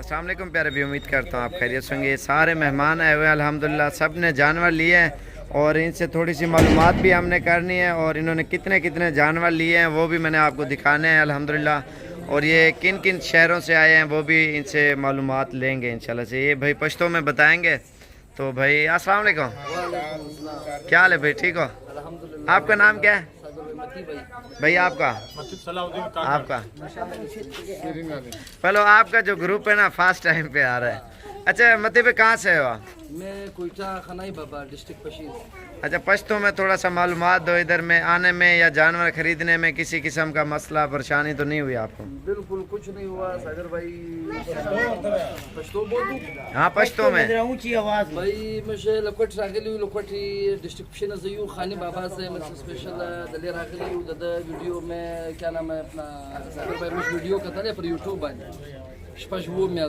अस्सलाम वालेकुम प्यारे भी, उम्मीद करता हूँ आप खैरियत से होंगे। सारे मेहमान आए हुए हैं अल्हम्दुलिल्लाह, सब ने जानवर लिए हैं और इनसे थोड़ी सी मालूमात भी हमने करनी है और इन्होंने कितने कितने जानवर लिए हैं वो भी मैंने आपको दिखाने हैं अल्हम्दुलिल्लाह। और ये किन किन शहरों से आए हैं वो भी इनसे मालूमात लेंगे इंशाल्लाह से। ये भाई पश्तो में बताएंगे। तो भाई अस्सलाम वालेकुम, क्या हाल है भाई, ठीक हो? आपका नाम क्या है भाई? आपका पहले आपका जो ग्रुप है ना फर्स्ट टाइम पे आ रहा है। अच्छा मती पे कहाँ से हो आप? मैं कोयटा खनाई बाबा डिस्ट्रिक्ट पशीर। अच्छा पश्तो में थोड़ा सा मालूमात दो, इधर में आने में या जानवर खरीदने में किसी किस्म का मसला परेशानी तो नहीं हुई आपको? बिल्कुल कुछ नहीं हुआ सागर भाई। पश्तो बोलूं? हाँ पश्तो में ऊंची आवाज भाई। मुझे लकोट रागली लकोटी डिस्ट्रिक्ट पशीर जयू खानी बाबा से मैं स्पेशल दले रागली द वीडियो में क्या नाम है अपना सागर भाई मुझे वीडियो कतले पर यूट्यूब बांध स्पेशल वो में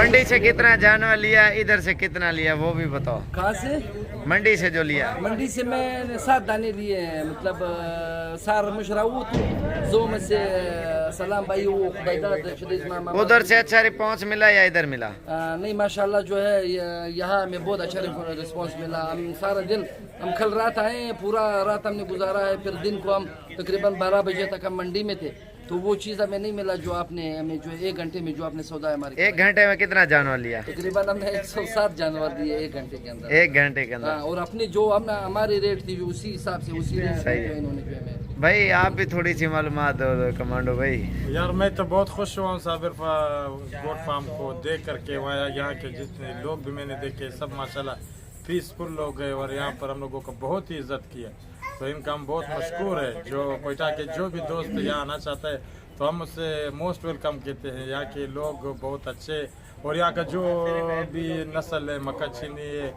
मंडी से कितना जानवर लिया, इधर से कितना लिया वो भी बताओ? कहाँ से? मंडी से जो लिया? मंडी से मैंने 7 दाने लिए हैं मतलब सार मुशरावत जो में से सलाम भाई वो उधर से अच्छा रिस्पॉन्स मिला या इधर मिला? नहीं माशाल्लाह जो है यहाँ हमें बहुत अच्छा रिस्पॉन्स मिला। हम सारा दिन हम कल रात आए हैं, पूरा रात हमने गुजारा है, फिर दिन को हम तकरीबन 12 बजे तक हम मंडी में थे तो वो चीज़ हमें नहीं मिला जो आपने हमें जो 1 घंटे में जो आपने सौदा हमारे 1 घंटे में कितना जानवर लिया? तकरीबन हमने 107 जानवर दिए 1 घंटे के अंदर। 1 घंटे के अंदर और अपनी जो हमने हमारी रेट थी जो उसी हिसाब से उसी रेट से इन्होंने जो हमें। भाई आप भी थोड़ी सी मालूमात दो कमांडो भाई। यार मैं तो बहुत खुश हुआ हूँ साबिर गोट फार्म को देख करके। वहाँ यहाँ के जितने लोग भी मैंने देखे सब माशाल्लाह पीसफुल लोग गए और यहाँ पर हम लोगों को बहुत ही इज्जत किया तो इनका हम बहुत मशकूर है। जो कोयटा के जो भी दोस्त यहाँ आना चाहता है तो हम उससे मोस्ट वेलकम कहते हैं। यहाँ के लोग बहुत अच्छे और यहाँ का जो भी नस्ल है मक्का चीनी है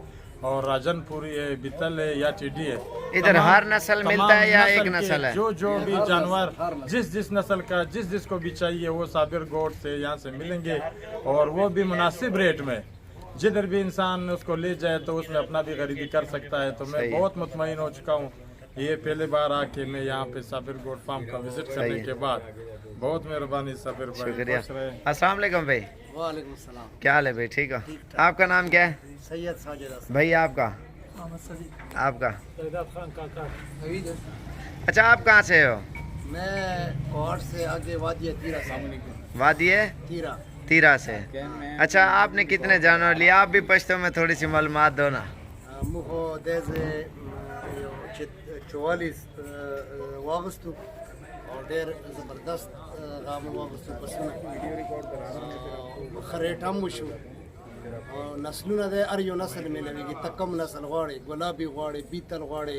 और राजनपुरी है, बितल है या टिड्डी है, इधर हर नस्ल मिलता है या एक नस्ल है? जो भी जानवर जिस नस्ल का जिसको भी चाहिए वो साबिर गोट से यहाँ से मिलेंगे और वो भी मुनासिब रेट में। जिधर भी इंसान उसको ले जाए तो उसमें अपना भी खरीदी कर सकता है। तो मैं बहुत मुतमईन हो चुका हूँ ये पहले बार आके मैं यहाँ पे साबिर गोट फार्म का विजिट करने के बाद। बहुत मेहरबानी साबिर भाई, शुक्रिया। अस्सलाम वालेकुम भाई। वालेकुम सलाम, क्या हाल है भाई, ठीक हो? आपका नाम क्या है? सैयद साजिद भाई आपका? आपका? अच्छा आप कहाँ से हो? मैं कोट से आगे वादी तीरा से। वादी तीरा से। अच्छा आपने कितने जानवर लिया? आप भी पश्तो में थोड़ी सी मालूमात दो ना। मुझे देसे 44 वागस्तु और डेर जबरदस्त गाम वागस्तु पसंद खरेट हम मुशु नस्लुना दे अर यो नस्ल में लेगी तकम नस्ल गाड़े गुलाबी गाड़े बीतल गाड़े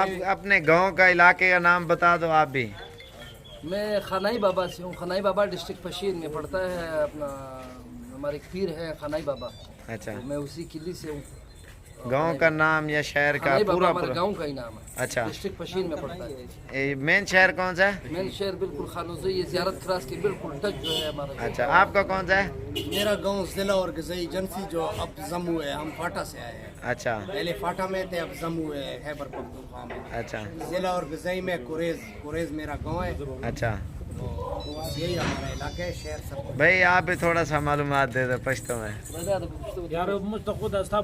आप अपने गांव का इलाके का नाम बता दो आप भी। मैं खनाई बाबा से हूँ। खनाई बाबा डिस्ट्रिक्ट पशीर में पड़ता है अपना, हमारे एक पीर है खनाई बाबा। अच्छा, तो मैं उसी किले से हूँ। गांव का नाम या शहर का पूरा पूरा गांव का ही नाम है। अच्छा, डिस्ट्रिक्ट पशीर में पड़ता है। मेन शहर कौन सा है? मेन शहर बिल्कुल खानोज़ई, ये ज़ियारत क्रॉस के बिल्कुल टच जो है हमारा। अच्छा, आपका कौन सा है? मेरा गांव जिला और गजई एजेंसी जो अब जम्मू है, हम फाटा से आए हैं। अच्छा पहले फाटा में थे, अब जम्मू है खैबर पख्तूनख्वा में। अच्छा जिला और गजई में कुरेज मेरा गांव है। अच्छा, यही हमारा इलाका है, शहर सब। भाई आप भी थोड़ा सा मालूमात दे दो पश्तो में। यार मुझ तो अस्ता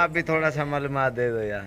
आप भी थोड़ा सा मालूमात दे दो यार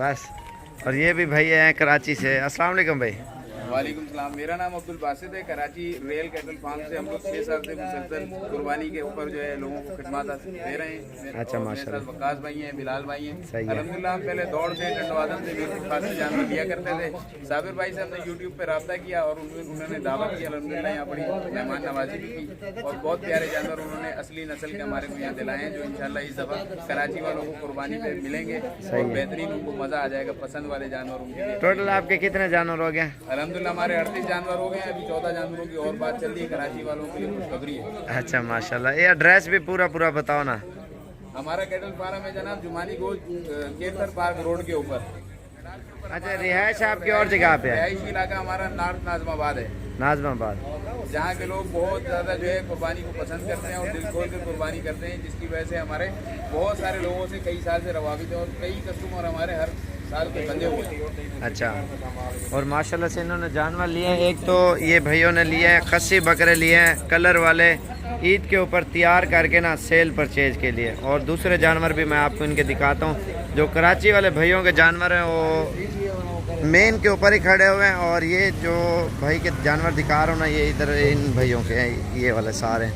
बस और ये भी भैया हैं कराची से। अस्सलाम वालेकुम भाई। वालेकुम सलाम। मेरा नाम अब्दुल बासित है। कराची रेल कैटल फार्म से हम लोग 6 साल से मुसलसल कुर्बानी के ऊपर जो है लोगों को खिदमत दे रहे हैं। अच्छा माशाल्लाह। वकास भाई हैं, बिलाल भाई हैं। सही है। अल्हम्दुलिल्लाह हम पहले दौड़ से टंडवादन से पास से जानवर लिया करते थे। साबिर भाई से हमने यूट्यूब पे रब्ता किया और उन्होंने दावत की। अल्हम्दुलिल्लाह यहाँ बड़ी मेहमान नवाजी भी की और बहुत प्यारे जानवर उन्होंने असली नस्ल के हमारे को यहाँ दिलाए हैं जो इंशाल्लाह इस दफ़ा कराची वालों को कुर्बानी पे मिलेंगे और बेहतरीन उनको मज़ा आ जाएगा पसंद वाले जानवर उनके। टोटल आपके कितने जानवर हो गए? अल्हम्दुलिल्लाह हमारे 38 जानवर हो गए हैं। अभी 14 जानवरों की और बात चल रही है। कराची वालों के लिए खुशखबरी है। अच्छा माशाल्लाह। ये एड्रेस भी पूरा बताओ ना। हमारा कैटल फार्म है जनाब जुमानी गोल केसर पार्क रोड के ऊपर। अच्छा रिहाइश आपकी और जगह पे है? रिहायशी इलाका हमारा नॉर्थ नाजमाबाद है, नाजमाबाद, जहाँ के लोग बहुत ज़्यादा जो है कुर्बानी को पसंद करते हैं और दिल खोल कर कुर्बानी करते हैं, जिसकी वजह से हमारे बहुत सारे लोगों से कई साल से रवाबित है और कई कस्टमर हमारे हर साल के बंदे हुए हैं। अच्छा और माशाल्लाह से इन्होंने जानवर लिए हैं। एक तो ये भैयों ने लिए हैं खस्सी बकरे लिए हैं कलर वाले ईद के ऊपर तैयार करके ना सेल परचेज के लिए, और दूसरे जानवर भी मैं आपको इनके दिखाता हूँ। जो कराची वाले भैयों के जानवर हैं वो मेन के ऊपर ही खड़े हुए हैं और ये जो भाई के जानवर दिखा रहा हूँ ना ये इधर इन भैयों के हैं, ये वाले सारे।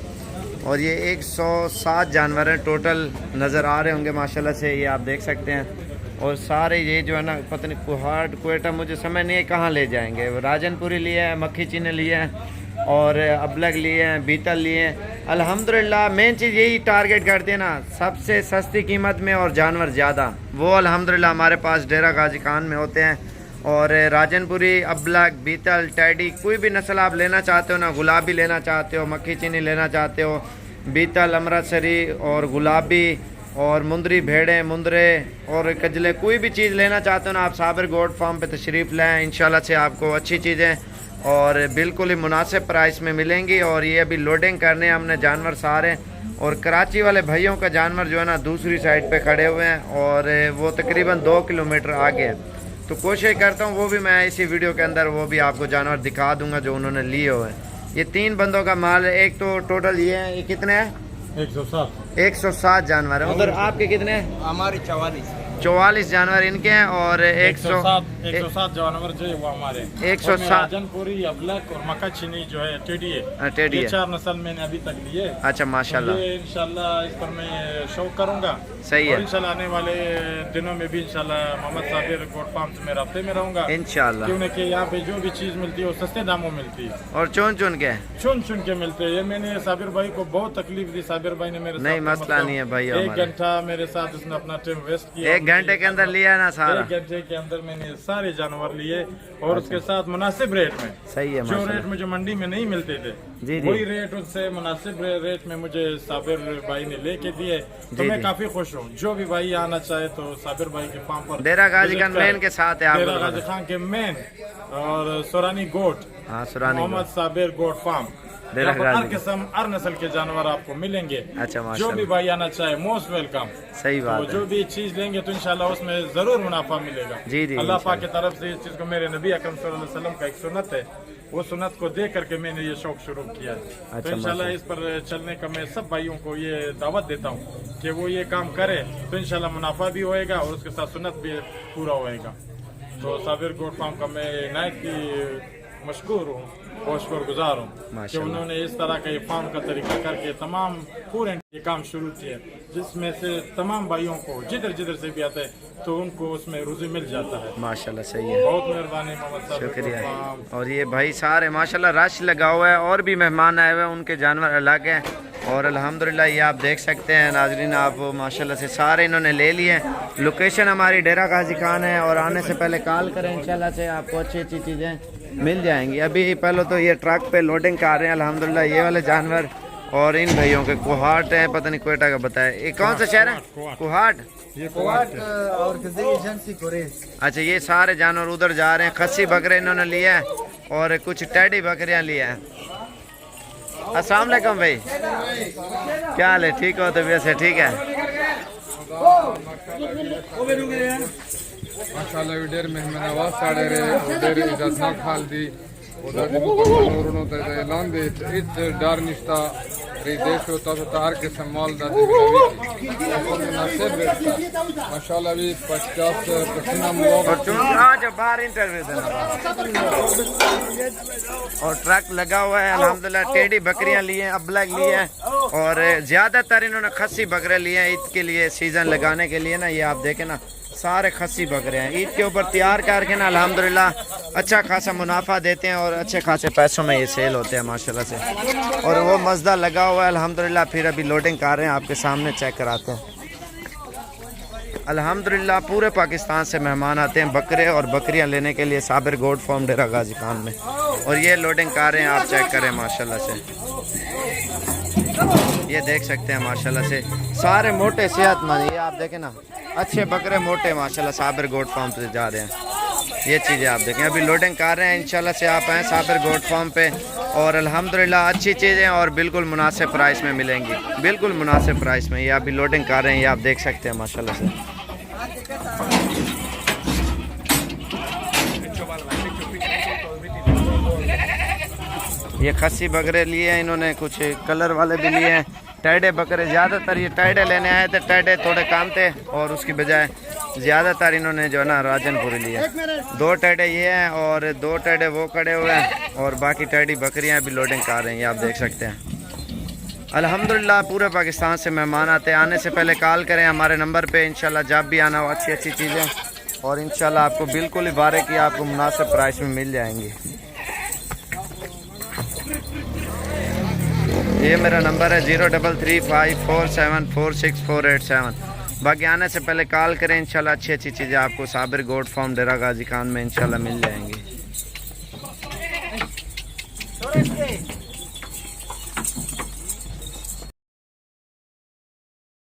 और ये 107 जानवर हैं टोटल नज़र आ रहे होंगे माशाल्लाह से, ये आप देख सकते हैं। और सारे ये जो है ना पता नहीं कुहाट कोयटा मुझे समझ नहीं है कहाँ ले जाएंगे। राजनपुरी लिए हैं, मक्खी चीनी लिए हैं और अबलग लिए हैं, बीतल लिए हैं। अल्हम्दुलिल्लाह मेन चीज़ यही टारगेट करते हैं ना, सबसे सस्ती कीमत में और जानवर ज़्यादा, वो अल्हम्दुलिल्लाह हमारे पास डेरा गाजी खान में होते हैं। और राजनपुरी, अबलग, बीतल, टैडी, कोई भी नस्ल आप लेना चाहते हो ना, गुलाबी लेना चाहते हो, मक्खी चीनी लेना चाहते हो, बीतल, अमृतसरी और गुलाबी और मुंदरी भेड़ें, मुंदरे और कजले, कोई भी चीज़ लेना चाहते हो ना आप साबिर गोट फार्म पे तशरीफ़ लाएँ। इंशाल्लाह से आपको अच्छी चीज़ें और बिल्कुल ही मुनासिब प्राइस में मिलेंगी। और ये अभी लोडिंग करने हैं हमने जानवर सारे, और कराची वाले भाइयों का जानवर जो है ना दूसरी साइड पे खड़े हुए हैं और वो तकरीबन 2 किलोमीटर आगे है। तो कोशिश करता हूँ वो भी मैं इसी वीडियो के अंदर वो भी आपको जानवर दिखा दूंगा जो उन्होंने लिए हुए हैं। ये 3 बंदों का माल है। एक तो टोटल ये है, ये कितने हैं? 107 जानवर है। उधर आपके कितने हैं? हमारी 44 जानवर इनके हैं और 107 जानवर जो है वो हमारे 107 राजनपुरी, अबलग और मक्खी चीनी जो है टेडी है। टेडी ये है। 4 नस्ल मैंने अभी तक लिए। अच्छा माशाल्लाह, ये इंशाल्लाह इस पर मैं शौक करूंगा। सही है। और इंशाल्लाह आने वाले दिनों में भी इंशाल्लाह मोहम्मद साबिर गोट फार्म से मैं राब्ते में रहूंगा इंशाल्लाह, क्योंकि यहाँ पे जो भी चीज मिलती है वो सस्ते दामों में मिलती है और चुन चुन के मिलते हैं। ये मैंने साबिर भाई को बहुत तकलीफ दी। साबिर भाई ने मेरे साथ नहीं मसला नहीं है भाई, 1 घंटा मेरे साथ उसने अपना टाइम वेस्ट किया। 1 घंटे के अंदर लिया ना सारा। 1 घंटे के अंदर मैंने सारे जानवर लिए और उसके साथ मुनासिब रेट में। सही है जो माशाल्लाह। रेट मुझे मंडी में नहीं मिलते थे जी जी, वही रेट उससे मुनासिब रेट में मुझे साबिर भाई ने लेके दिए। तो मैं काफी खुश हूँ। जो भी भाई आना चाहे तो साबिर भाई के फार्म पर डेरा गाजी खान मेन के साथ है डेरा आपको। गाजी खान के मेन और सुरानी गोट, हाँ सुरानी मोहम्मद साबिर गोट फार्म, डेरा हर गाजी। किस्म हर नस्ल के जानवर आपको मिलेंगे। अच्छा जो भी माशाल्लाह, भाई आना चाहे मोस्ट वेलकम। सही तो बात है। जो भी चीज लेंगे तो इंशाल्लाह उसमें जरूर मुनाफा मिलेगा। जी जी अल्लाह पाक की तरफ से इस चीज को, मेरे नबी अकरम सल्लल्लाहु अलैहि वसल्लम का एक सुन्नत है, वो सुन्नत को देख करके मैंने ये शौक शुरू किया है। तो अच्छा, इंशाल्लाह इस पर चलने का मैं सब भाइयों को ये दावत देता हूँ कि वो ये काम करे तो इंशाल्लाह मुनाफा भी होएगा और उसके साथ सुन्नत भी पूरा होएगा। तो साबिर गोट फार्म का मैं नायत की मशकूर हूँ और शुक्रगुजार हूँ कि माशाल्लाह। उन्होंने इस तरह का ये फार्म का तरीका करके तमाम पूरे ये काम शुरू किए, जिसमें से तमाम भाइयों को जिधर जिधर से भी आते हैं तो उनको उसमें रुज़ी मिल जाता है। माशाल्लाह सही है, बहुत मेहरबानी मोहम्मद साहब, शुक्रिया। फार्म। और ये भाई सारे माशाल्लाह रश लगा हुआ है और भी मेहमान आए हुए हैं, उनके जानवर अलग हैं। और अल्हम्दुलिल्लाह ये आप देख सकते हैं नाजरीन, आप माशाल्लाह से सारे इन्होंने ले लिए हैं। लोकेशन हमारी डेरा गाजी खान है और आने से पहले कॉल करें, इंशाल्लाह से आपको अच्छी अच्छी चीज़ें मिल जाएंगी। अभी पहले तो ये ट्रक पे लोडिंग कर रहे हैं अल्हम्दुलिल्लाह ये वाले जानवर, और इन भाइयों के कुहाट है, पता नहीं कोयटा का बताया। ये कौन सा शहर है? कुहाट। और एजेंसी कुरैश। अच्छा ये सारे जानवर उधर जा रहे हैं। खस्सी बकरे इन्होंने लिया है और कुछ टैडी बकरियां लिया है। अस्सलाम वालेकुम भाई, क्या हाल है? ठीक हो? तबीयत से ठीक है? माशाल्लाह विडेर मेहमान नवाज साड़े रे उधर इजाजत ना खाल दी उधर मुकम्मल उन्होंने तो ऐलान दे इस डर निश्ता रे देश होता तो तार के सम्मान दा मुनासिब माशाल्लाह भी 50 पसीना मुआ और आज बाहर इंटरव्यू देना और ट्रक लगा हुआ है अल्हम्दुलिल्लाह। टेडी बकरियां लिए हैं, अबलग लिए हैं और ज़्यादातर इन्होंने खस्सी बकरे लिए हैं ईद के लिए, सीज़न लगाने के लिए ना। ये आप देखें ना सारे खस्सी बकरे हैं ईद के ऊपर तैयार करके ना अल्हम्दुलिल्लाह अच्छा खासा मुनाफा देते हैं और अच्छे खासे पैसों में ये सेल होते हैं माशाल्लाह से। और वो मज़दा लगा हुआ है अल्हम्दुलिल्लाह। फिर अभी लोडिंग कर रहे हैं, आपके सामने चेक कराते हैं। अल्हम्दुलिल्लाह पूरे पाकिस्तान से मेहमान आते हैं बकरे और बकरियां लेने के लिए साबिर गोट फार्म डेरा गाजी खान में, और ये लोडिंग कर रहे हैं, आप चेक करें माशाल्लाह से। ये देख सकते हैं माशाल्लाह से सारे मोटे सेहतमंद, ये आप देखें ना अच्छे बकरे मोटे माशाल्लाह साबिर गोट फार्म से जा रहे हैं। ये चीज़ें आप देखें, अभी लोडिंग कर रहे हैं। इंशाल्लाह से आप आएँ साबिर गोट फार्म पे और अल्हम्दुलिल्लाह अच्छी चीज़ें और बिल्कुल मुनासिब प्राइस में मिलेंगी, बिल्कुल मुनासिब प्राइस में। ये अभी लोडिंग कर रहे हैं, ये आप देख सकते हैं माशाल्लाह से। ये खस्सी बकरे लिए हैं इन्होंने, कुछ कलर वाले भी लिए हैं। टैडे बकरे ज़्यादातर ये टैडे लेने आए थे, टैडे थोड़े काम थे और उसकी बजाय ज़्यादातर इन्होंने जो है ना राजनपुरी लिए। 2 टैडे ये हैं और 2 टैडे वो खड़े हुए हैं और बाकी टैडी बकरियां भी लोडिंग कर रही हैं, आप देख सकते हैं। अल्हम्दुलिल्लाह पूरे पाकिस्तान से मेहमान आते हैं। आने से पहले कॉल करें हमारे नंबर पे, इंशाल्लाह जब भी आना हो अच्छी अच्छी चीज़ें और इंशाल्लाह आपको बिल्कुल ही बारे की आपको मुनासिब प्राइस में मिल जाएंगी। ये मेरा नंबर है 0335474647। बाकी आने से पहले कॉल करें, इंशाल्लाह अच्छी अच्छी चीज़ें आपको साबिर गोट फार्म डेरा गाजी खान में इंशाल्लाह मिल जाएंगी।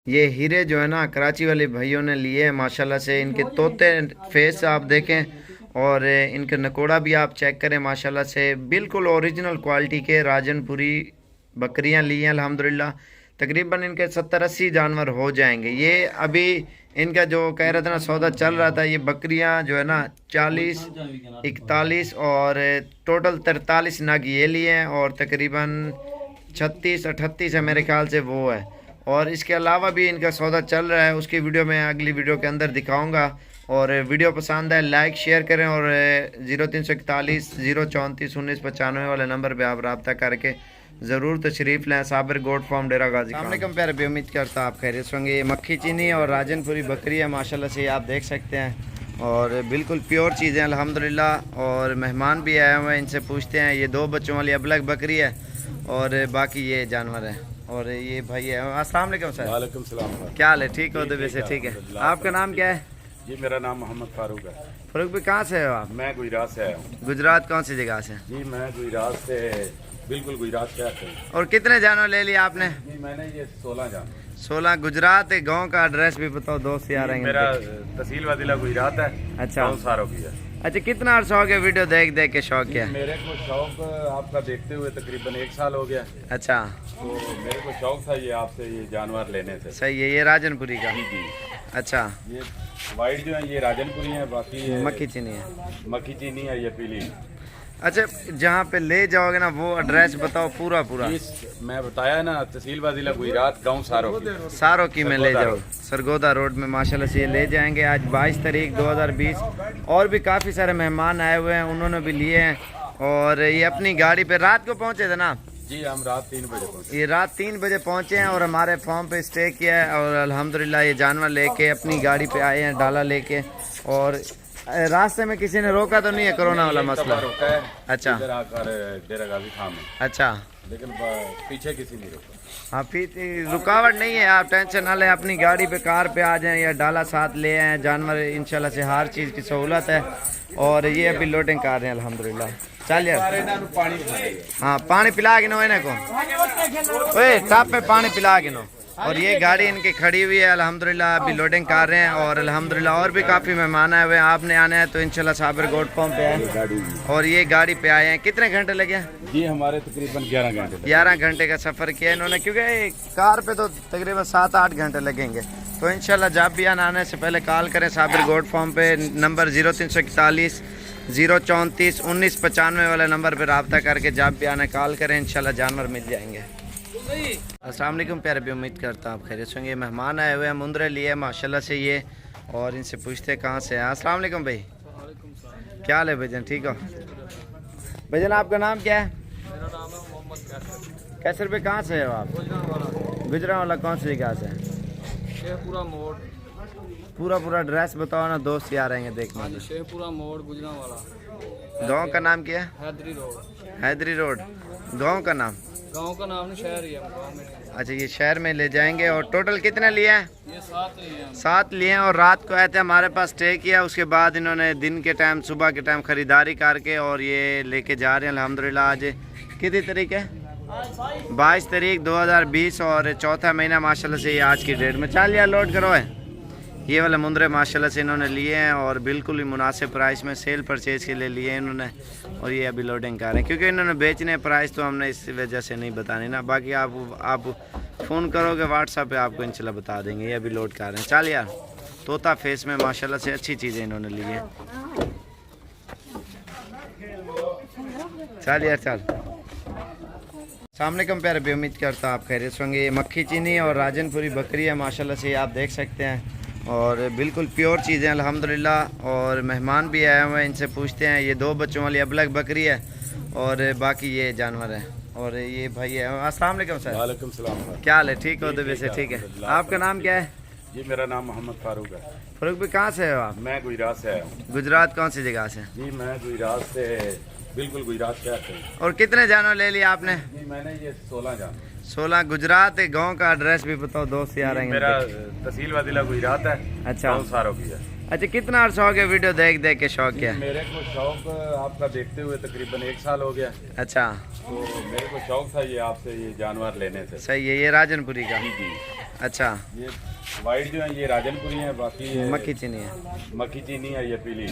ये हीरे जो है ना कराची वाले भाइयों ने लिए हैं माशाल्लाह से। इनके तोते फेस आप देखें और इनके नकोड़ा भी आप चेक करें माशाल्लाह से। बिल्कुल ओरिजिनल क्वालिटी के राजनपुरी बकरियां ली हैं अल्हम्दुलिल्लाह। तकरीबन इनके 70-80 जानवर हो जाएंगे। ये अभी इनका जो कह रहा था ना सौदा चल रहा था, ये बकरियां जो है ना 40, 41 और टोटल 43 नग ये लिए हैं और तकरीबन 36-38 है मेरे ख्याल से वो है। और इसके अलावा भी इनका सौदा चल रहा है, उसकी वीडियो मैं अगली वीडियो के अंदर दिखाऊंगा। और वीडियो पसंद है लाइक शेयर करें और 0341 034 1995 वाले नंबर पे आप रब्ता करके ज़रूर तशरीफ़ लें साबिर गोट फार्म डेरा गाजी। अस्सलाम प्यारे भी, उम्मीद करता आप खैरियत से होंगे। ये मक्खी चीनी और राजनपुरी बकरी है माशाल्लाह से, आप देख सकते हैं और बिल्कुल प्योर चीज़ें अल्हम्दुलिल्लाह। और मेहमान भी आए हुए हैं, इनसे पूछते हैं। ये 2 बच्चों वाली अबलग बकरी है और बाकी ये जानवर है। और ये भाई है। अस्सलाम वालेकुम सर। वालेकुम सलाम। क्या हाल है? ठीक हो? दबे से ठीक है। आपका नाम क्या है? जी मेरा नाम मोहम्मद फारूक है। फारूक भाई कहाँ से हो आप? मैं गुजरात से आया हूँ। गुजरात कौन सी जगह से? जी मैं गुजरात से, बिल्कुल गुजरात से आते हैं। और कितने जानवर ले लिए आपने? जी मैंने ये 16 जानवर। 16। गुजरात गांव का एड्रेस भी बताओ, दोस्त यार आएंगे। मेरा तहसील वादिला गुजरात है। अच्छा। बहुत सारों की है। अच्छा, कितना अर्सा हो गया वीडियो देख देख के शौक किया? मेरे को शौक आपका देखते हुए तकरीबन 1 साल हो गया। अच्छा। तो मेरे को शौक था ये आपसे ये जानवर लेने से। सही है। ये राजनपुरी का? जी जी। अच्छा। ये वाइट जो है ये राजनपुरी है, बाकी ये मक्खी चीनी है। मक्खी चीनी है, ये पीली। अच्छा, जहाँ पे ले जाओगे ना वो एड्रेस बताओ पूरा पूरा। मैं बताया ना तहसील वादिला गुजरात, गाँव सारों की में ले जाओ सरगोदा रोड में माशाल्लाह से ये ले जाएंगे। आज 22 तारीख 2020 और भी काफ़ी सारे मेहमान आए हुए हैं, उन्होंने भी लिए हैं। और ये अपनी गाड़ी पे रात को पहुँचे थे ना? जी हम रात 3 बजे पहुँचे। ये रात 3 बजे पहुँचे हैं और हमारे फार्म पे स्टे किया है। और अल्हम्दुलिल्लाह ये जानवर लेके अपनी गाड़ी पे आए हैं डाला लेके। और रास्ते में किसी ने रोका तो नहीं है? कोरोना वाला मसला रोका है। अच्छा। इधर आकर डेरा गाजी खान में। अच्छा। लेकिन पीछे किसी नहीं रोका। हाँ, फिर रुकावट नहीं है, आप टेंशन ना लें। अपनी गाड़ी पे कार पे आ जाएं या डाला साथ ले आएँ। जानवर इंशाल्लाह से हर चीज़ की सहूलत है। और ये अभी लोडिंग कर रहे हैं अल्हम्दुलिल्लाह। चल यार हाँ, पानी पिला के नो इन्हें को, टॉप पे पानी पिला के नो। और ये गाड़ी इनकी खड़ी हुई है अल्हम्दुलिल्लाह, अभी लोडिंग कर रहे हैं। और अल्हम्दुलिल्लाह और भी काफ़ी मेहमान आए हुए हैं। आपने आना है तो इंशाल्लाह साबिर गोट फार्म पे आए और ये गाड़ी पे आए हैं। कितने घंटे लगे? जी हमारे तकरीबन 11 घंटे। 11 घंटे का सफ़र किया इन्होंने, क्योंकि कार पे तो तकरीबन 7-8 घंटे लगेंगे। तो इंशाल्लाह जब भी आने से पहले कॉल करें साबिर गोट फार्म पे। नंबर 0341 034 1995 वाले नंबर पर रब्ता करके जब भी आने कॉल करें, इंशाल्लाह जानवर मिल जाएंगे। अस्सलाम वालेकुम प्यारे भी, उम्मीद करता हूँ आप खैरियत से होंगे। मेहमान आए हुए हैं, मुंदरे लिए माशाल्लाह से ये। और इनसे पूछते हैं कहाँ से हैं। अस्सलाम वालेकुम भाई। क्या हाल है भाईजान? ठीक हो भाईजान? आपका नाम क्या है? मेरा नाम है मोहम्मद कैसर पे कहाँ से हो आप? गुजरावाला कौन सी जगह से? शेखपुरा मोड़। पूरा एड्रेस बताओ ना, दोस्त यार आएंगे देखने। शेखपुरा मोड़ गुजरावाला। गांव का नाम क्या है? हैदरी रोड। हैदरी रोड। गांव का नाम? गांव का नाम नहीं, शहर ही है गांव में। अच्छा, ये शहर में ले जाएंगे। और टोटल कितने लिए हैं? ये 7 ही हैं। 7 लिए हैं। और रात को आए थे हमारे पास, स्टे किया। उसके बाद इन्होंने दिन के टाइम सुबह के टाइम ख़रीदारी करके और ये लेके जा रहे हैं अल्हम्दुलिल्लाह। आज कितनी तारीख है? 22 तारीख 2020 और चौथा महीना माशाल्लाह से ये आज की डेट में। चल यार लोड करो है। ये वाले मुंदरे माशाल्लाह से इन्होंने लिए हैं और बिल्कुल ही मुनासिब प्राइस में सेल परचेज़ के लिए लिए इन्होंने। और ये अभी लोडिंग कर रहे हैं, क्योंकि इन्होंने बेचने प्राइस तो हमने इस वजह से नहीं बतानी ना। बाकी आप फ़ोन करोगे व्हाट्सएप पे, आपको इंशाल्लाह बता देंगे। ये अभी लोड कर रहे हैं। चल यार, तोता फेस में माशाल्लाह से अच्छी चीज़ें इन्होंने ली हैं। चल यार चल। सामने कम प्यारे भी, उम्मीद करता आप खैरियत से होंगे। ये मक्खी चीनी और राजनपुरी बकरी है माशाल्लाह से, आप देख सकते हैं। और बिल्कुल प्योर चीज़ें अल्हम्दुलिल्लाह। और मेहमान भी आए हुए हैं, इनसे पूछते हैं। ये 2 बच्चों वाली अबलग बकरी है और बाकी ये जानवर है। और ये भाई है। अस्सलाम वालेकुम सर। वालेकुम सलाम। क्या हाल है? ठीक हो? तो वैसे ठीक है। आपका नाम क्या है? जी मेरा नाम मोहम्मद फारूक है। फारूक भाई कहाँ से हो आप? मैं गुजरात से आया हूँ। गुजरात कौन सी जगह से? जी मैं गुजरात से, बिल्कुल गुजरात से आते हैं। और कितने जानवर ले लिए आपने? जी मैंने ये 16 जान। 16। गुजरात गांव का एड्रेस भी बताओ, दोस्त यार आएंगे। मेरा तहसील वादिला गुजरात है। अच्छा। बहुत सारों की है। अच्छा, कितना अर्सा हो गया वीडियो देख देख के शौक किया? मेरे को शौक आपका देखते हुए तकरीबन 1 साल हो गया। अच्छा। तो मेरे को शौक था ये आपसे ये जानवर लेने से। सही है। ये राजनपुरी का? जी जी। अच्छा। ये वाइट जो है ये राजनपुरी है, बाकी ये मक्खी चीनी है। मक्खी चीनी है, ये पीली।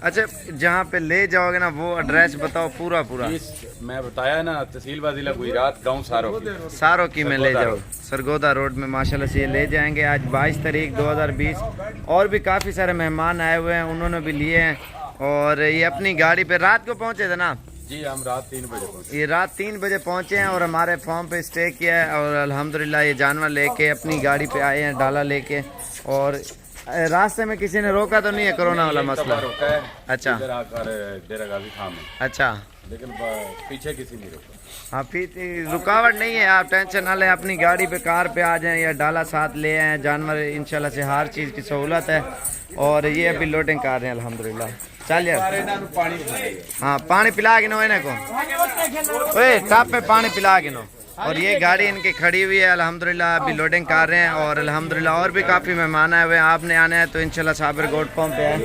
अच्छा, जहाँ पे ले जाओगे ना वो एड्रेस बताओ पूरा पूरा। मैं बताया ना, तहसील वाजिला गुजरात, गांव सारों की में ले जाओ। सरगोदा रोड में माशाल्लाह से ये ले जाएंगे। आज 22 तारीख 2020। और भी काफ़ी सारे मेहमान आए हुए हैं, उन्होंने भी लिए हैं। और ये अपनी गाड़ी पे रात को पहुँचे थे ना? जी हम रात 3 बजे पहुँचे। ये रात 3 बजे पहुँचे हैं और हमारे फार्म पे स्टे किया है। और अल्हम्दुलिल्लाह ये जानवर लेके अपनी गाड़ी पे आए हैं, डाला लेके। और रास्ते में किसी ने रोका तो नहीं है? कोरोना वाला मसला रोका है। अच्छा। इधर आकर डेरा गाजी खाम है। अच्छा। लेकिन पीछे किसी नहीं रोका। हाँ, फिर रुकावट नहीं है, आप टेंशन ना लें। अपनी गाड़ी पे, कार पे आ जाएं या डाला साथ ले आएँ। जानवर इंशाल्लाह से हर चीज़ की सहूलत है। और ये अभी लोडिंग कर रहे हैं अल्हम्दुलिल्लाह। चल यार, हाँ पानी पिला के नो इन्हें को, ओए टॉप में पानी पिला के नो। और ये गाड़ी इनकी खड़ी हुई है अल्हम्दुलिल्लाह, अभी लोडिंग कर रहे हैं। और अल्हम्दुलिल्लाह और भी काफ़ी मेहमान आए हुए हैं। आपने आना है तो इंशाल्लाह साबिर गोट फॉर्म पे आए।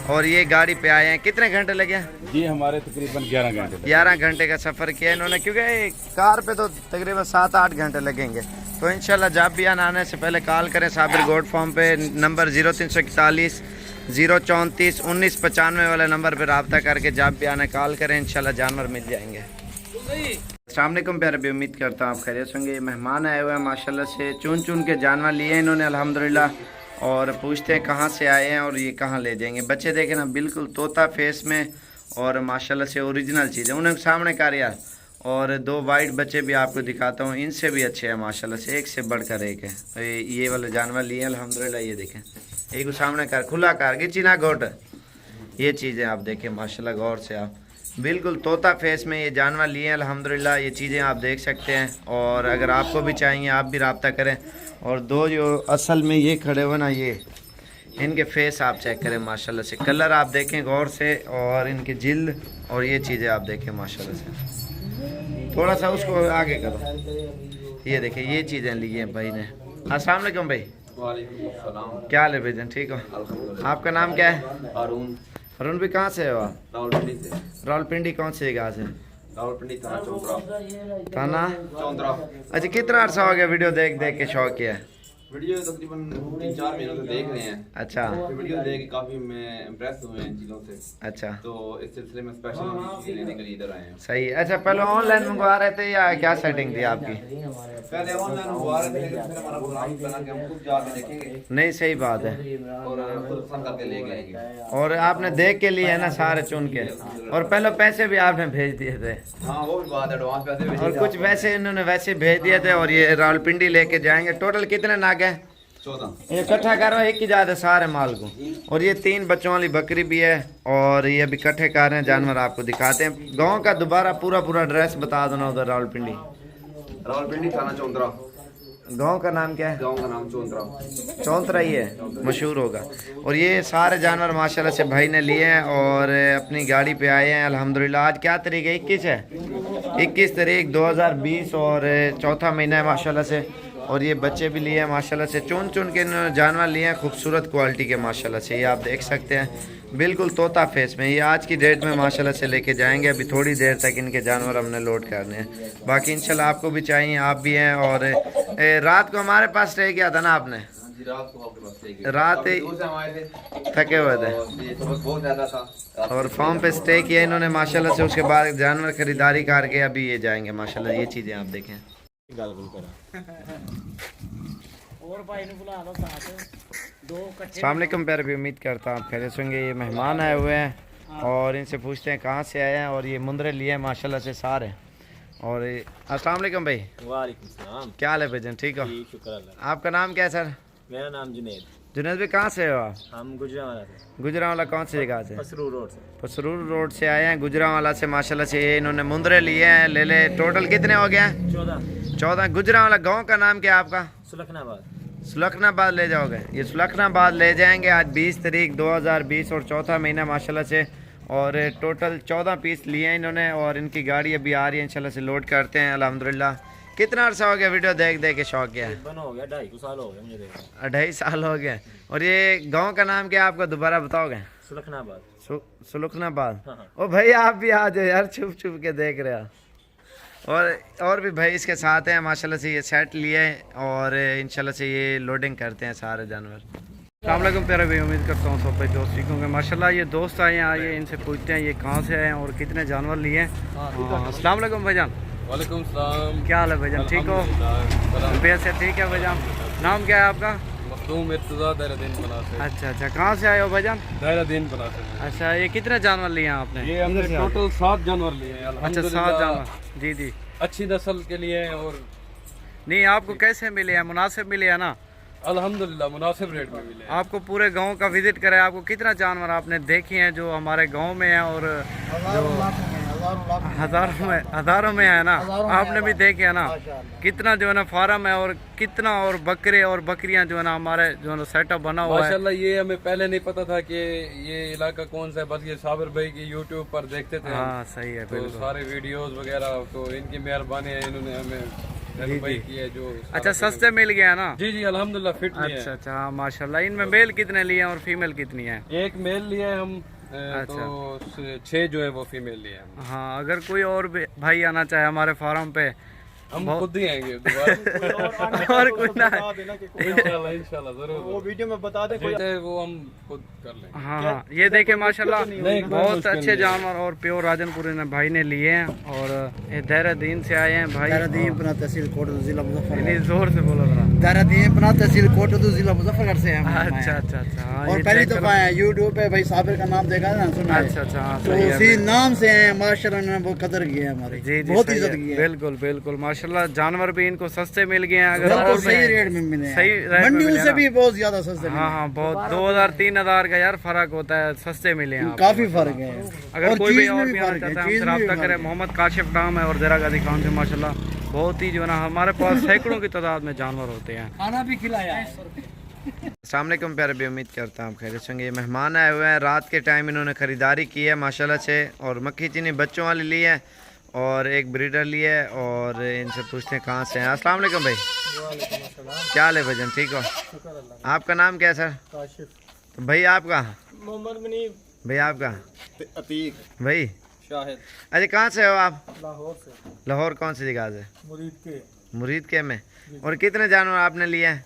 और ये गाड़ी पे आए हैं। कितने घंटे लगे? जी हमारे तकरीबन 11 घंटे। 11 घंटे का सफ़र किया इन्होंने, क्योंकि कार पे तो तकरीबन 7-8 घंटे लगेंगे। तो इंशाल्लाह जब भी आने से पहले कॉल करें साबिर गोट फॉर्म पे। नंबर 0341 034 1995 वाले नंबर पर रब्ता करके जब भी आने कॉल करें, इंशाल्लाह जानवर मिल जाएंगे। अस्सलाम वालेकुम प्यारे भी, उम्मीद करता हूँ आप खैरियत होंगे। मेहमान आए हुए हैं माशाल्लाह से, चुन चुन के जानवर लिए इन्होंने अल्हम्दुलिल्लाह। और पूछते हैं कहाँ से आए हैं और ये कहाँ ले जाएंगे। बच्चे देखें ना, बिल्कुल तोता फेस में और माशाल्लाह से ओरिजिनल चीज़ें उन्हें सामने कर यार। और 2 वाइट बच्चे भी आपको दिखाता हूँ, इनसे भी अच्छे हैं माशाल्लाह से, एक से बढ़कर एक है। ये वाले जानवर लिए अल्हम्दुलिल्लाह। ये देखें, एक सामने कर, खुला कर गिची ना गोट। ये चीज़ें आप देखें माशाल्लाह गौर से, आप बिल्कुल तोता फेस में ये जानवर लिए हैं अल्हम्दुलिल्लाह। ये चीज़ें आप देख सकते हैं। और अगर आपको भी चाहिए आप भी रब्ता करें। और 2 जो असल में ये खड़े हुए ना, ये इनके फेस आप चेक करें माशाल्लाह से, कलर आप देखें गौर से। और इनकी जिल्द और ये चीज़ें आप देखें माशाल्लाह से। थोड़ा सा उसको आगे करो। ये देखें, ये चीज़ें ली हैं भाई ने। अस्सलाम वालेकुम भाई। क्या हाल है भाईजान? ठीक हो? आपका नाम क्या है? अरुण भी। कहाँ से हो आप? रावलपिंडी से। रावलपिंडी कौन सी जगह से? रावलपिंडी थाना थाना चौंतरा। अच्छा, कितना अर्सा हो गया वीडियो देख देख के शौक किया? वीडियो तकरीबन 3-4 महीनों से देख रहे हैं। अच्छा। वीडियो देख के काफी मैं इम्प्रेस हुए हैं इन चीज़ों से। अच्छा। तो इस सिलसिले में स्पेशल चीज़ें लेने के लिए इधर आए हैं। सही है। अच्छा, पहले ऑनलाइन मंगवा रहे थे या क्या सेटिंग थी आपकी? पहले ऑनलाइन मंगवा रहे थे, लेकिन फिर हमारा प्रोग्राम बना कि हम खुद जाके देखेंगे। नहीं, सही बात है। और खुद पसंद करके लेके आएंगे। और आपने देख के लिए है ना सारे चुन के। और पहले पैसे भी आपने भेज दिए थे। हाँ वो भी बात है, एडवांस पैसे भेजे और कुछ पैसे इन्होंने वैसे भेज दिए थे। और ये रावलपिंडी लेके जाएंगे। टोटल कितने नाग है? 14। ये इकट्ठा करो, एक ही जाते सारे माल को। और ये 3 बच्चों वाली बकरी भी है। और ये अभी इकट्ठे कर रहे हैं जानवर, आपको दिखाते हैं। गांव का दोबारा पूरा एड्रेस बता दो ना उधर। रावलपिंडी थाना चौंतरा। गांव का नाम क्या है? गांव का नाम चौंतरा। चौंतरा ही है, मशहूर होगा। और ये सारे जानवर माशाल्लाह से भाई ने लिए हैं और अपनी गाड़ी पे आए हैं अल्हम्दुलिल्लाह। आज क्या तारीख है? 21 है। 21 तारीख 2020 और 4था महीना है माशाल्लाह से। और ये बच्चे भी लिए हैं माशाल्लाह से, चुन चुन के जानवर लिए हैं, खूबसूरत क्वालिटी के माशाल्लाह से। ये आप देख सकते हैं, बिल्कुल तोता फेस में। ये आज की डेट में माशाल्लाह से लेके जाएंगे। अभी थोड़ी देर तक इनके जानवर हमने लोड करने हैं। बाकी इंशाल्लाह आपको भी चाहिए, आप भी हैं। और रात को हमारे पास स्टे किया था ना आपने? रात थके हुए थे और फार्म पे स्टे किया इन्होंने माशाल्लाह से। उसके बाद जानवर खरीदारी करके अभी ये जाएंगे माशाल्लाह। ये चीज़ें आप देखें। अस्सलाम वालेकुम प्यारे भी, उम्मीद करता हूँ आप खैरियत होंगे। ये मेहमान आए हुए हैं और इनसे पूछते हैं कहाँ से आए हैं। और ये मुंदरे लिए हैं माशाल्लाह से सारे। और अस्सलाम वालेकुम भाई। वालेकुम सलाम। क्या हाल है भाईजान? ठीक हो? शुक्र अल्लाह। आपका नाम क्या है सर? मेरा नाम जुनैद। जुनैद भाई कहाँ से हो आप? हम गुजरावाला से। गुजरावाला कौन सी जगह से? पसरूर रोड से। पसरूर रोड से आए हैं गुजरावाला से। माशाल्लाह से ये इन्होंने मुंदरे लिए हैं। ले टोटल कितने हो गया? 14। गुजरावाला गांव का नाम क्या है आपका? सुलखनाबाद। सुलखनाबाद ले जाओगे? ये सुलखनाबाद ले जाएंगे आज 20 तारीख 2020 और चौथा महीना माशाल्लाह से। और टोटल 14 पीस लिए हैं इन्होंने और इनकी गाड़ी अभी आ रही है इंशाल्लाह से लोड करते हैं अल्हम्दुलिल्लाह। कितना अर्सा हो गया वीडियो देख के शौक गया? हो गया 2.5 साल हो गया मुझे देखा। 2.5 साल हो गया। और ये गांव का नाम क्या आपको दोबारा बताओगे? सुलखनाबाद। सुलखनाबाद। हाँ। ओ भाई आप भी आ जाओ यार, छुप के देख रहे हो। और भी भाई इसके साथ हैं माशाल्लाह से। ये सेट लिए और इंशाल्लाह से ये लोडिंग करते हैं सारे जानवर। अस्सलाम वालेकुम प्यारे भाई, उम्मीद करता हूँ सब भाई दोस्त ठीक होंगे। माशाल्लाह ये दोस्त आए हैं, आइए इनसे पूछते हैं ये कहाँ से आए हैं और कितने जानवर लिए हैं। अस्सलाम वालेकुम भाईजान। वालेकुम सलाम। क्या हाल है भाईजान, ठीक हो? तबीयत से ठीक है भाईजान। नाम क्या है आपका? मखदूम इर्तज़ा दायरा-ए-दीन पना से। अच्छा, कहाँ से आए हो भाईजान? दायरा-ए-दीन पना से। अच्छा, ये कितने जानवर लिए हैं आपने? ये हमने टोटल 7 जानवर लिए हैं। अच्छा 7 जानवर। जी अच्छी नस्ल के लिए हैं। और नहीं आपको कैसे मिले हैं? मुनासिब मिले हैं ना? अल्हम्दुलिल्लाह मुनासिब रेट में मिले। आपको पूरे गांव का विजिट करें, आपको कितना जानवर आपने देखे हैं जो हमारे गांव में है और हज़ारों में है ना? आपने भी देखे है ना कितना जो है ना फार्म है और कितना और बकरे और बकरियां जो है ना हमारे जो है ना सेटअप बना हुआ है। माशाल्लाह ये हमें पहले नहीं पता था कि ये इलाका कौन सा है, बस ये साबिर भाई की यूट्यूब पर देखते थे। हाँ सही है, तो सारे वीडियोस वगैरह तो इनकी मेहरबानी है, इन्होंने हमें की है जो। अच्छा सस्ते मिल गया ना? जी अल्हम्दुलिल्लाह फिट लिए। अच्छा हाँ माशाल्लाह। इनमें मेल कितने लिए और फीमेल कितनी है? एक मेल लिए हम। अच्छा। तो 6 जो है वो फीमेल लिए हैं। हाँ अगर कोई और भाई आना चाहे हमारे फार्म पे हम खुद ही आएंगे दोबारा। और कुछ ना इंशाल्लाह जरूर वो वीडियो में बता दें कोई वो हम खुद कर लेंगे। हाँ ये देखे माशाल्लाह बहुत अच्छे जानवर और प्योर राजनपुरी ने भाई ने लिए हैं और ये देहरादून से आए हैं भाई। देहरादून तहसील कोटदू जिला मुजफ्फरनगर। जोर से बोलो जरा। देहरादून तहसील कोटदू जिला मुजफ्फरनगर से हैं। अच्छा और पहली दफा है यूट्यूब पे भाई साबिर का नाम देखा ना, सुना। अच्छा तो उसी नाम से हैं माशाल्लाह, उन्होंने बहुत कदर की है हमारी। जी बहुत इज्जत की है। बिल्कुल माशाल्लाह। जानवर भी इनको सस्ते मिल गए हैं। अगर बिल्कुल सही रेट में मिले, सही मंडियों से भी बहुत ज्यादा सस्ते। हाँ बहुत 2000-3000 का यार फर्क होता है, सस्ते मिले हैं। काफी फर्क है। अगर कोई भी और भी आना चाहता है हमसे राब्ता करें। मोहम्मद काशिफ नाम है और ज़रा गाजी खान से माशाल्लाह बहुत ही जो है ना हमारे पास सैकड़ों की तादाद में जानवर होते हैं। खाना भी खिलाया। अस्सलाम वालेकुम प्यारे भी, उम्मीद करता हूँ खैरियत से। ये मेहमान आए हुए हैं, रात के टाइम इन्होंने ख़रीदारी की है माशाल्लाह से और मक्खी चीनी बच्चों वाली ली है और एक ब्रीडर ली है और इनसे पूछते हैं कहाँ से हैं। अस्सलाम वालेकुम भाई। क्या हाल है भजन, ठीक हो? आपका नाम क्या है सर? काशिफ। तो भाई आपका? मोहम्मद मुनीब। भाई आपका? अतीक। भाई शाहिद। अच्छा कहाँ से हो आप? लाहौर से। लाहौर कौन सी जगह से? मुरीद के में। और कितने जानवर आपने लिए हैं?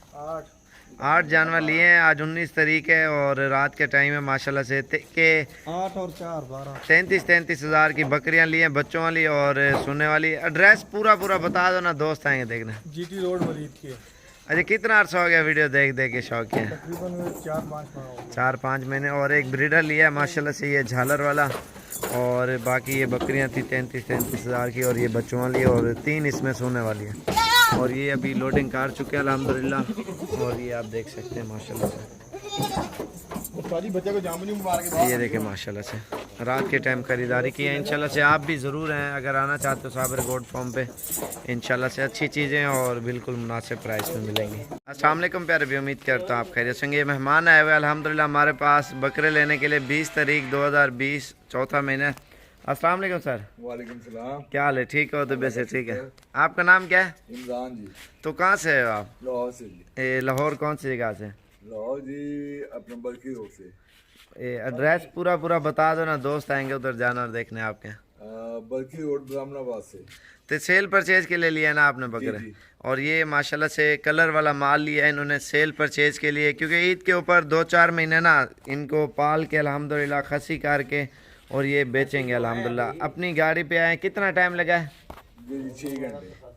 8 जानवर लिए हैं। आज 19 तारीख है और रात के टाइम है माशाल्लाह से के 8 और 4 12 33 हज़ार की बकरियां ली हैं बच्चों वाली और सोने वाली। एड्रेस पूरा बता दो ना, दोस्त आएंगे देखने। जीटी रोड मुरीद के। अच्छा कितना अर्सा हो गया वीडियो देख के शौक किया? तकरीबन 4-5 महीने। और एक ब्रीडर लिया है माशाल्लाह से, ये झालर वाला। और बाकी ये बकरियां थी 33 हज़ार की और ये बच्चों वाली और 3 इसमें सोने वाली है। और ये अभी लोडिंग कर चुके हैं अल्हम्दुलिल्लाह। और ये आप देख सकते हैं माशाल्लाह से, ये देखें माशाल्लाह से रात के टाइम खरीदारी की है। इंशाल्लाह से आप भी ज़रूर हैं अगर आना चाहते हो साबिर गोट फार्म पे। इंशाल्लाह से अच्छी चीज़ें और बिल्कुल मुनासिब प्राइस में मिलेंगी। अस्सलाम वालेकुम प्यारे भी, उम्मीद करता हूँ आप खैरियत से। ये मेहमान आए हुए अल्हम्दुलिल्लाह हमारे पास बकरे लेने के लिए 20 तारीख 2020 चौथा महीना। अस्सलाम वालेकुम सर। वालेकुम सलाम। क्या हाल है, ठीक हो? तो वैसे ठीक है। आपका नाम क्या है? इमरान जी। तो कहाँ से हो आप? लाहौर से जी। लाहौर कौन सी जगह से? लाहौर जी अपने बल्कि रोड से। एड्रेस पूरा बता दो ना, दोस्त आएंगे उधर जानवर देखने आपके। बल्कि रोड ब्राह्मणाबाद से। तो सेल परचेज के लिए लिया ना आपने बकरे? और ये माशाल्लाह से कलर वाला माल लिया है इन्होंने सेल परचेज के लिए, क्योंकि ईद के ऊपर 2-4 महीने ना इनको पाल के अल्हम्दुलिल्लाह खसी करके और ये बेचेंगे अल्हम्दुलिल्लाह। अपनी गाड़ी पे आए, कितना टाइम लगा है?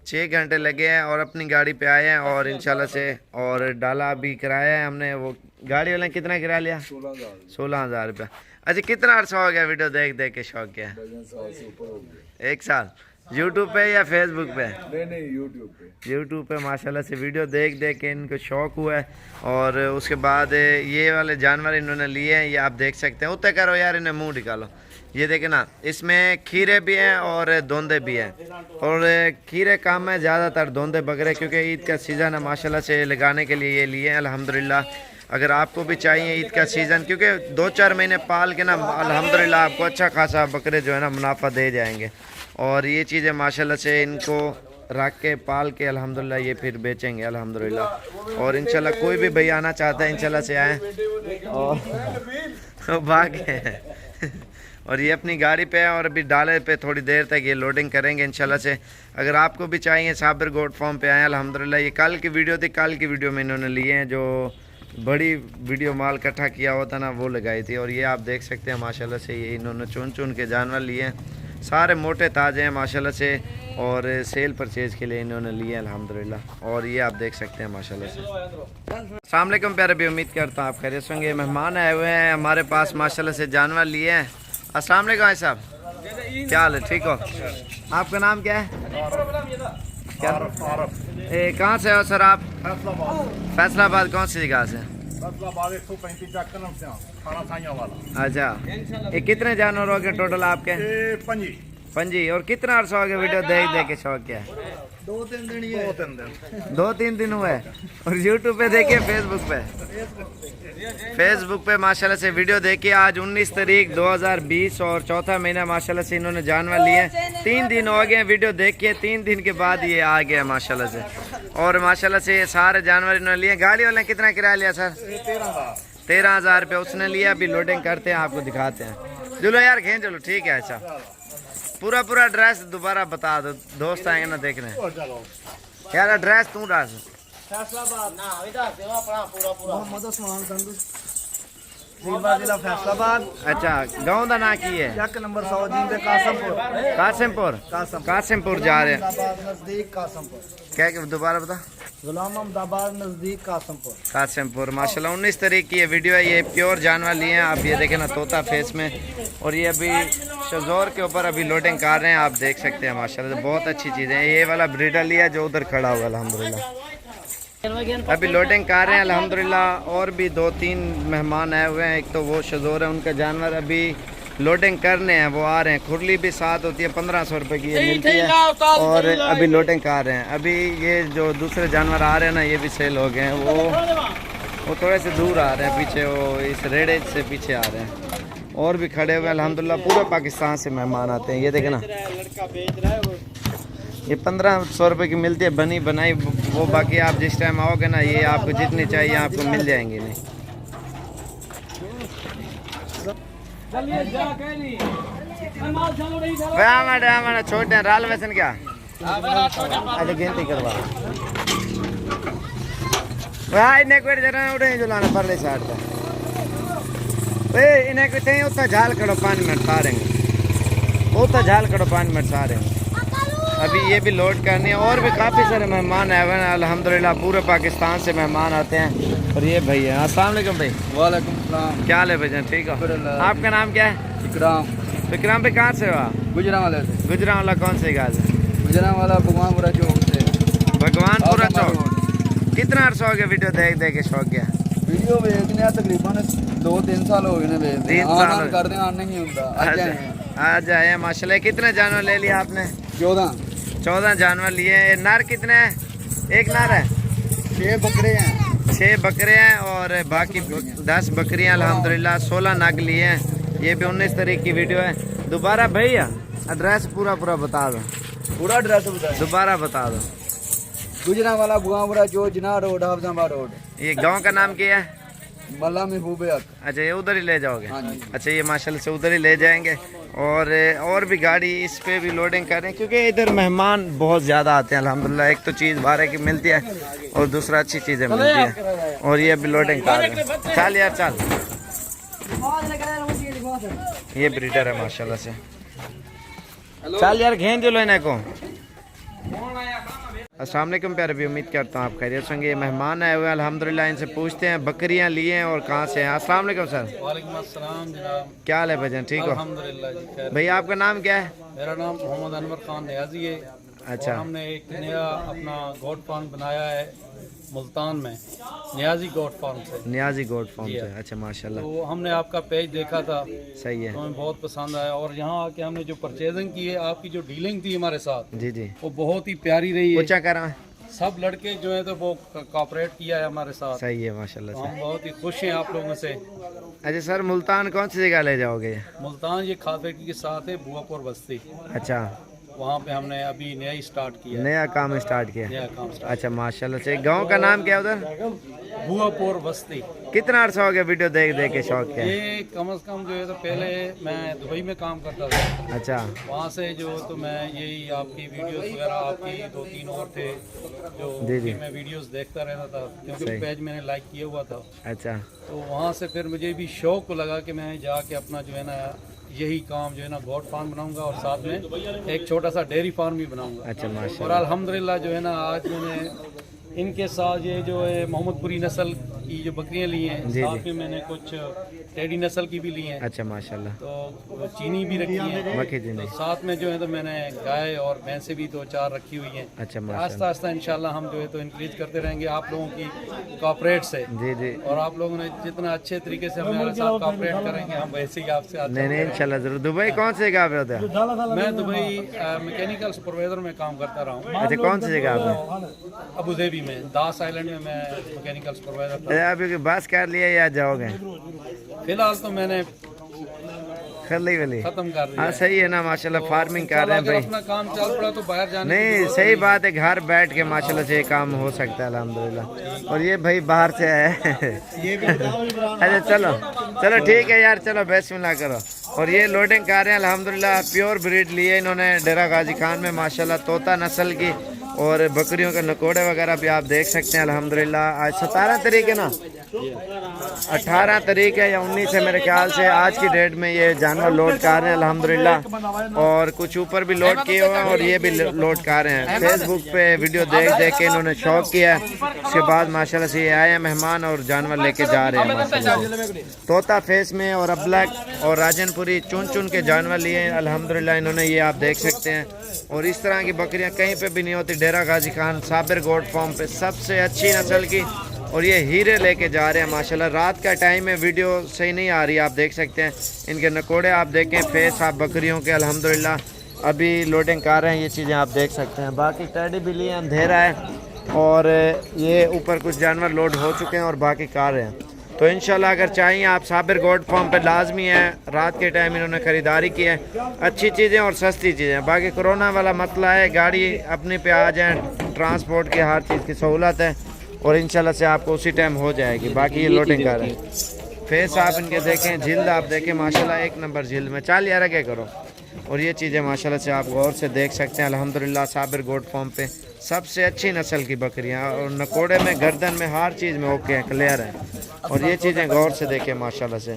6 घंटे लगे हैं और अपनी गाड़ी पे आए हैं और इंशाल्लाह से और डाला भी कराया है हमने। वो गाड़ी वाले कितना किराया लिया? 16,000 रुपया। अच्छा कितना अर्सा हो गया वीडियो देख के शौक किया? 1 साल से ऊपर हो गया। 1 साल। यूट्यूब पे या फेसबुक पे? नहीं यूट्यूब पे। यूट्यूब पे माशाल्लाह से वीडियो देख देख के इनको शौक़ हुआ है। और उसके बाद ये वाले जानवर इन्होंने लिए हैं, ये आप देख सकते हैं। उत्ते करो यार, इन्हें मुंह निकालो। ये देखें ना, इसमें खीरे भी हैं और दोंदे भी हैं। और खीरे काम है ज़्यादातर, दोंदे बकरे क्योंकि ईद का सीज़न है माशाल्लाह से लगाने के लिए ये लिए हैं अल्हम्दुलिल्लाह। अगर आपको भी चाहिए ईद का सीज़न, क्योंकि 2-4 महीने पाल के ना अल्हम्दुलिल्लाह आपको अच्छा खासा बकरे जो है ना मुनाफा दे जाएंगे। और ये चीज़ें माशाल्लाह से इनको रख के पाल के अल्हम्दुलिल्लाह ये फिर बेचेंगे अल्हम्दुलिल्लाह। और इंशाल्लाह कोई भी भाई आना चाहता है इंशाल्लाह से आए। और भागे और ये अपनी गाड़ी पे है और अभी डाले पे थोड़ी देर तक ये लोडिंग करेंगे इंशाल्लाह से। अगर आपको भी चाहिए साबिर गोट फार्म पे आए अल्हम्दुलिल्लाह। ये कल की वीडियो थी, कल की वीडियो में इन्होंने लिए हैं, जो बड़ी वीडियो माल इकट्ठा किया हुआ था ना वो लगाई थी। और ये आप देख सकते हैं माशाल्लाह से ये इन्होंने चुन चुन के जानवर लिए हैं, सारे मोटे ताज़े हैं माशाल्लाह से। और सेल परचेज़ के लिए इन्होंने लिए अल्हम्दुलिल्लाह। और ये आप देख सकते हैं माशाल्लाह से। अस्सलाम वालेकुम प्यारे भी, उम्मीद करता हूँ आप खैरियत होंगे। मेहमान आए हुए हैं हमारे पास माशाल्लाह से, जानवर लिए हैं। अस्सलाम वालेकुम भाई साहब, क्या हाल है? ठीक हो? आपका नाम क्या है? क्या कहाँ से हो सर आप? फैसलाबाद। कौन सी जगह से? अच्छा, ये कितने जानवर हो गए टोटल आपके? 5। और कितना अर्सा हो गया वीडियो देख देख के शौक क्या? 2-3 दिन हुए। और यूट्यूब पे देखिए, फेसबुक पे माशाल्लाह से वीडियो देखिए। आज 19 तारीख 2020 और चौथा महीना माशाल्लाह से इन्होंने जानवर लिए। 3 दिन हो गए वीडियो देखिए, 3 दिन के बाद ये आ गया माशाल्लाह से। और माशाल्लाह से ये सारे जानवर इन्होंने लिए। गाड़ी वाले कितना किराया लिया सर? 13,000 रुपये उसने लिया। अभी लोडिंग करते हैं, आपको दिखाते हैं। चलो यार खें, चलो ठीक है। अच्छा, पूरा एड्रेस दोबारा बता दो, दोस्त आएंगे ना देखने। यार एड्रेस तू डाल। फैसलाबाद। अच्छा, गाँव का ना की है? नंबर 100 कासिमपुर जा रहे हैं। नजदीक कासिमपुर। क्या दोबारा बता? गुलाम अहमदाबाद नजदीक कासिमपुर। माशाल्लाह 19 तारीख की ये वीडियो है। ये प्योर जानवर लिए हैं, आप ये देखें ना, तोता फेस में। और ये अभी शजोर के ऊपर अभी लोडिंग कर रहे हैं, आप देख सकते हैं माशाल्लाह बहुत अच्छी चीज़ें हैं। ये वाला ब्रीडर लिया जो उधर खड़ा हुआ अल्हम्दुलिल्लाह, अभी लोडिंग कर रहे हैं अल्हम्दुलिल्लाह। और भी 2-3 मेहमान आए हुए हैं। एक तो वो शजोर है, उनका जानवर अभी लोडिंग करने हैं, वो आ रहे हैं। खुरली भी साथ होती है, 1500 रुपये की ये मिलती है। और अभी लोडिंग कर रहे हैं। अभी ये जो दूसरे जानवर आ रहे हैं ना, ये भी सेल हो गए हैं। वो थोड़े से दूर आ रहे हैं, पीछे वो इस रेड़े से पीछे आ रहे हैं। और भी खड़े हुए अल्हम्दुलिल्लाह, पूरे पाकिस्तान से मेहमान आते हैं। ये देखें ना, ये 1500 रुपये की मिलती है बनी बनाई वो। बाकी आप जिस टाइम आओगे ना, ये आपको जितनी चाहिए आपको मिल जाएंगी। नहीं छोटे हैं राल वैसन क्या? अच्छा गिनती करवा इन्हें कोई जरा उड़े जो लाना पड़ रही साइड पे। इन्हें कोई उतना झाल खड़ो 5 मिनट सारेंगे, उतना झाल खड़ो 5 मिनट सारेंगे। अभी ये भी लोड करनी है। और भी काफ़ी सारे मेहमान आए हुए हैं अल्हम्दुलिल्लाह, पूरे पाकिस्तान से मेहमान आते हैं। और ये भैया, अस्सलाम वालेकुम भाई। वालेकुम सलाम। क्या हाल है भाईजान? ठीक हो? आपका नाम क्या है? विक्रम। विक्रम भाई कहाँ से हो आप? गुजरांवाला से। गुजरांवाला कौन सी गाज है? गुजरांवाला भगवानपुरा चौक से। भगवानपुरा चौक। कितना अर्सा हो गया वीडियो देख देख के शौक गया? वीडियो देखने तकरीबन 2-3 साल हो गए। 3 साल करते आना नहीं होता। आज आए माशाल्लाह। कितने जानवर ले लिया आपने? 14 जानवर लिए। नर कितने हैं? एक नर है। 6 बकरे हैं। 6 बकरे हैं और बाकी 10 बकरियां अल्हम्दुलिल्लाह। 16 नग लिए हैं। ये भी 19 तारीख की वीडियो है। दोबारा भैया एड्रेस पूरा बता दो। पूरा एड्रेस बता दोबारा बता दो। गुजरांवाला भगवानपुरा जो जना रोड, हाफजाबाद रोड। ये गांव का नाम क्या है? मल्ला महबूब हक। अच्छा, ये उधर ही ले जाओगे? हाँ जी। अच्छा, ये माशाल्लाह से उधर ही ले जाएंगे। और भी गाड़ी इस पे भी लोडिंग कर रहे हैं क्योंकि इधर मेहमान बहुत ज़्यादा आते हैं अल्हम्दुलिल्लाह। एक तो चीज़ भाड़े की मिलती है और दूसरा अच्छी चीज़ें मिलती है। और ये भी लोडिंग कर रहे हैं। चल यार चल। ये ब्रीडर है माशाल्लाह से। चल यार घेन जो लेने को। अस्सलाम वालेकुम प्यारे भी, उम्मीद करता हूँ आप खैरियत से होंगे। ये मेहमान आए हुए हैं अल्हम्दुलिल्लाह, इनसे पूछते हैं बकरियाँ लिए हैं और कहाँ से हैं। अस्सलाम वालेकुम सर। वालेकुम अस्सलाम जनाब, क्या हाल है भाईजान, ठीक हो? अल्हम्दुलिल्लाह जी खैर। भैया आपका नाम क्या है? मेरा नाम मोहम्मद अनवर खान नियाजी है। अच्छा। और हमने एक नया अपना गोट फार्म बनाया है मुल्तान में, नियाजी गोट फार्म से। नियाजी गोट फार्म से, अच्छा माशाल्लाह। तो हमने आपका पेज देखा था, सही है, तो हमें बहुत पसंद आया। और यहाँ आके हमने जो परचेजिंग की है, आपकी जो डीलिंग थी हमारे साथ, जी जी, वो बहुत ही प्यारी रही है। ऊंचा करा, सब लड़के जो है तो वो कोऑपरेट किया है हमारे साथ। सही है माशाल्लाह तो से। हम बहुत ही खुश हैं आप लोगों से। अच्छा सर, मुल्तान कौन सी जगह ले जाओगे? मुल्तान ये खाद फैक्ट्री के साथ है, बुआपुर बस्ती। अच्छा, वहाँ पे हमने अभी नया ही स्टार्ट किया, नया काम स्टार्ट किया। नया काम स्टार्ट। अच्छा माशाल्लाह से। गांव का नाम क्या है उधर? बुआपुर बस्ती। कितना अर्सा हो गया वीडियो देख देख के शौक क्या है? ये कम से कम जो है तो पहले मैं दुबई में काम करता था। अच्छा, वहाँ से जो तो मैं यही आपकी वीडियोस वगैरह, आपकी 2-3 और थे जो जी जी, मैं वीडियोस देखता रहता था, क्योंकि पेज मैंने लाइक किया हुआ था। अच्छा, तो वहाँ से फिर मुझे भी शौक लगा कि मैं जाके अपना जो है ना यही काम जो है ना गोट फार्म बनाऊंगा और साथ में एक छोटा सा डेयरी फार्म भी बनाऊंगा। अच्छा माशाल्लाह। और अल्हम्दुलिल्लाह जो है ना आज मैंने इनके साथ ये जो है मोहम्मदपुरी नस्ल की जो बकरियां ली हैं, साथ में मैंने कुछ टेडी नस्ल की भी ली हैं। अच्छा माशाल्लाह। तो चीनी भी रखी है, मक्खी चीनी। तो साथ में जो है तो मैंने गाय और भैंसें भी 2-4 रखी हुई हैं। अच्छा आस्ता माशाल्लाह। आस्ता इंशाल्लाह हम जो है तो इंक्रीज करते रहेंगे आप लोगों की कोऑपरेट से। जी जी, और आप लोगों ने जितना अच्छे तरीके से हमारे साथ कोऑपरेट करेंगे, हम वैसे ही आपसे नहीं नहीं इंशाल्लाह जरूर। दुबई कौन सी जगह पे होता है? मैं दुबई मैकेनिकल सुपरवाइजर में काम करता रहा हूँ। अच्छा, कौन सी जगह पे? अबू धाबी में, दास आइलैंड में मैं मैकेनिकल सुपरवाइजर था। अभी बस कर लिया या जाओगे? फिलहाल तो मैंने खली वाली खत्म कर दिया। हाँ सही है ना माशाल्लाह, फार्मिंग कर रहे हैं भाई। अपना काम चल पड़ा तो बाहर जाने नहीं सही बात है, घर बैठ के माशाल्लाह से ये काम हो सकता है अल्हम्दुलिल्लाह। और ये भाई बाहर से है। अच्छा चलो चलो ठीक है यार, चलो बिस्मिल्लाह करो। और ये लोडिंग कर रहे हैं अल्हम्दुलिल्लाह, प्योर ब्रीड लिए इन्होंने डेरा गाजी खान में माशाल्लाह, तोता नस्ल की। और बकरियों के नकोड़े वगैरह भी आप देख सकते हैं अल्हम्दुलिल्लाह। आज 17 तारीख है ना, 18 तारीख है या 19 है मेरे ख्याल से। आज की डेट में ये जानवर लोड कर रहे हैं अल्हम्दुलिल्लाह। और कुछ ऊपर भी लोड किए हुए हैं और ये भी लोड कर रहे हैं। फेसबुक पे वीडियो देख देख के इन्होंने शौक किया है। उसके बाद माशाल्लाह से ये आए हैं मेहमान और जानवर लेके जा रहे हैं माशाल्लाह। तोता फेस में और अब्लक और राजनपुरी चुन चुन के जानवर लिए हैं अल्हम्दुलिल्लाह इन्होंने, ये आप देख सकते हैं। और इस तरह की बकरियां कहीं पे भी नहीं होती। डेरा गाजी खान साबिर गोट फार्म पे सबसे अच्छी नस्ल की, और ये हीरे लेके जा रहे हैं माशाल्लाह। रात का टाइम है, वीडियो सही नहीं आ रही, आप देख सकते हैं। इनके नकोड़े आप देखें, फेस आप बकरियों के अल्हम्दुलिल्लाह अभी लोडिंग कर रहे हैं, ये चीज़ें आप देख सकते हैं। बाकी टेडी भी लिए, अंधेरा है और ये ऊपर कुछ जानवर लोड हो चुके हैं और बाकी कर रहे हैं। तो इंशाल्लाह अगर चाहिए आप साबिर गोट फार्म पे लाजमी है। रात के टाइम इन्होंने ख़रीदारी की है, अच्छी चीज़ें और सस्ती चीज़ें। बाकी कोरोना वाला मसला है, गाड़ी अपने पे आ जाए, ट्रांसपोर्ट की हर चीज़ की सहूलत है और इंशाल्लाह से आपको उसी टाइम हो जाएगी। बाकी ये लोडिंग कर रहे हैं। फेस आप इनके देखें, जिल्द आप देखें माशाल्लाह एक नंबर जिल्द में। चाल यार क्या करो। और ये चीज़ें माशाल्लाह से आप गौर से देख सकते हैं अल्हम्दुलिल्लाह। साबिर गोट फार्म पे सबसे अच्छी नस्ल की बकरियां, और नकोड़े में, गर्दन में, हर चीज़ में ओके हैं, क्लियर है। और ये चीज़ें गौर से देखें माशाल्लाह से।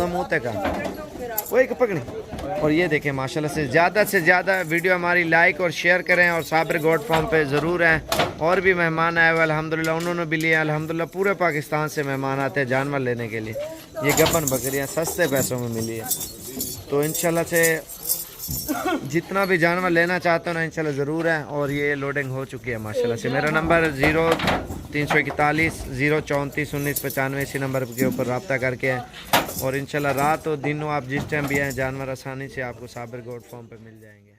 मुँह तक वो एक पकड़ी। और ये देखें माशाल्लाह से ज़्यादा वीडियो हमारी लाइक और शेयर करें और साबिर गोट फार्म पे ज़रूर हैं। और भी मेहमान आए हुए अल्हम्दुलिल्लाह, उन्होंने भी लिया अल्हम्दुलिल्लाह। पूरे पाकिस्तान से मेहमान आते हैं जानवर लेने के लिए। ये गबन बकरियाँ सस्ते पैसों में मिली है। तो इंशाल्लाह से जितना भी जानवर लेना चाहते हो ना इंशाल्लाह ज़रूर है। और ये लोडिंग हो चुकी है माशाल्लाह से। मेरा नंबर 0341 034 1995, इसी नंबर के ऊपर रब्ता करके है। और इंशाल्लाह रात और दिन आप जिस टाइम भी हैं जानवर आसानी से आपको साबिर गोट फार्म पे मिल जाएंगे।